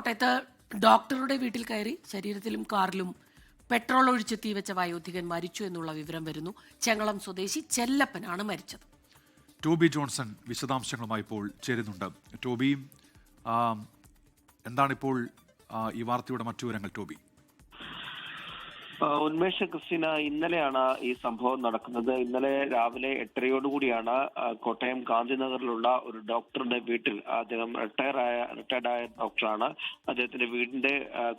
കോട്ടയത്ത് ഡോക്ടറുടെ വീട്ടിൽ കയറി ശരീരത്തിലും കാറിലും പെട്രോൾ ഒഴിച്ച് തീവച്ച വയോധികൻ മരിച്ചു എന്നുള്ള വിവരം വരുന്നു. ചെങ്ങളം സ്വദേശി ചെല്ലപ്പനാണ് മരിച്ചത്. ടോബി ജോൺസൺ വിശദാംശങ്ങളുമായി ഇപ്പോൾ ചേരുന്നുണ്ട്. ടോബി, എന്താണിപ്പോൾ ഈ വാർത്തയുടെ മറ്റു വിവരങ്ങൾ? ടോബി. ഉന്മേഷ ക്രിസ്റ്റീന, ഇന്നലെയാണ് ഈ സംഭവം നടക്കുന്നത്. ഇന്നലെ രാവിലെ 8:30 കോട്ടയം ഗാന്ധിനഗറിലുള്ള ഒരു ഡോക്ടറുടെ വീട്ടിൽ, അദ്ദേഹം റിട്ടയർഡായ ഡോക്ടറാണ്, അദ്ദേഹത്തിന്റെ വീടിന്റെ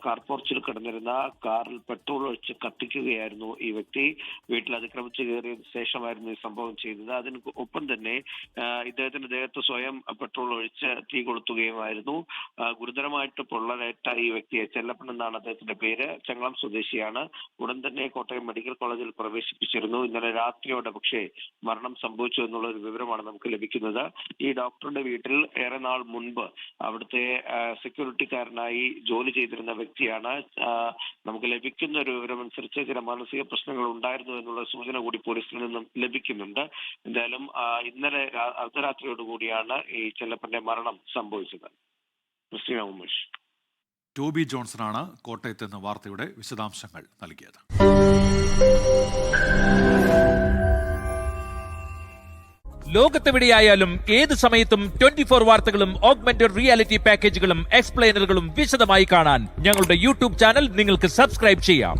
കാർപോർച്ചിൽ കിടന്നിരുന്ന കാറിൽ പെട്രോൾ ഒഴിച്ച് കത്തിക്കുകയായിരുന്നു ഈ വ്യക്തി. വീട്ടിൽ അതിക്രമിച്ച് കയറിയ ശേഷമായിരുന്നു ഈ സംഭവം ചെയ്തത്. അതിന് ഒപ്പം തന്നെ ഇദ്ദേഹത്തിന്റെ ദേഹത്ത് സ്വയം പെട്രോൾ ഒഴിച്ച് തീ കൊളുത്തുകയുമായിരുന്നു. ഗുരുതരമായിട്ട് പൊള്ളലേറ്റ ഈ വ്യക്തിയെ, ചെല്ലപ്പൻ എന്നാണ് അദ്ദേഹത്തിന്റെ പേര്, ചെങ്ങളം സ്വദേശിയാണ്, ഉടൻ തന്നെ കോട്ടയം മെഡിക്കൽ കോളേജിൽ പ്രവേശിപ്പിച്ചിരുന്നു. ഇന്നലെ രാത്രിയോടെ പക്ഷേ മരണം സംഭവിച്ചു എന്നുള്ള ഒരു വിവരമാണ് നമുക്ക് ലഭിക്കുന്നത്. ഈ ഡോക്ടറുടെ വീട്ടിൽ ഏറെ നാൾ മുൻപ് അവിടുത്തെ സെക്യൂരിറ്റിക്കാരനായി ജോലി ചെയ്തിരുന്ന വ്യക്തിയാണ്. നമുക്ക് ലഭിക്കുന്ന ഒരു വിവരമനുസരിച്ച് ചില മാനസിക പ്രശ്നങ്ങൾ ഉണ്ടായിരുന്നു എന്നുള്ള സൂചന കൂടി പോലീസിൽ നിന്നും ലഭിക്കുന്നുണ്ട്. എന്തായാലും ഇന്നലെ അർദ്ധരാത്രിയോടുകൂടിയാണ് ഈ ചെല്ലപ്പന്റെ മരണം സംഭവിച്ചത്. ക്രിസ്റ്റീന ഉമേഷ്. ടോബി ജോൺസണാണ് കോട്ടയത്ത് നിന്ന് വാർത്തയുടെ വിശദാംശങ്ങൾ നൽകിയത്. ലോകത്തെവിടെയായാലും ഏത് സമയത്തും 24 വാർത്തകളും ഓഗ്മെന്റഡ് റിയാലിറ്റി പാക്കേജുകളും എക്സ്പ്ലെയിനറുകളും വിശദമായി കാണാൻ ഞങ്ങളുടെ യൂട്യൂബ് ചാനൽ നിങ്ങൾക്ക് സബ്സ്ക്രൈബ് ചെയ്യാം.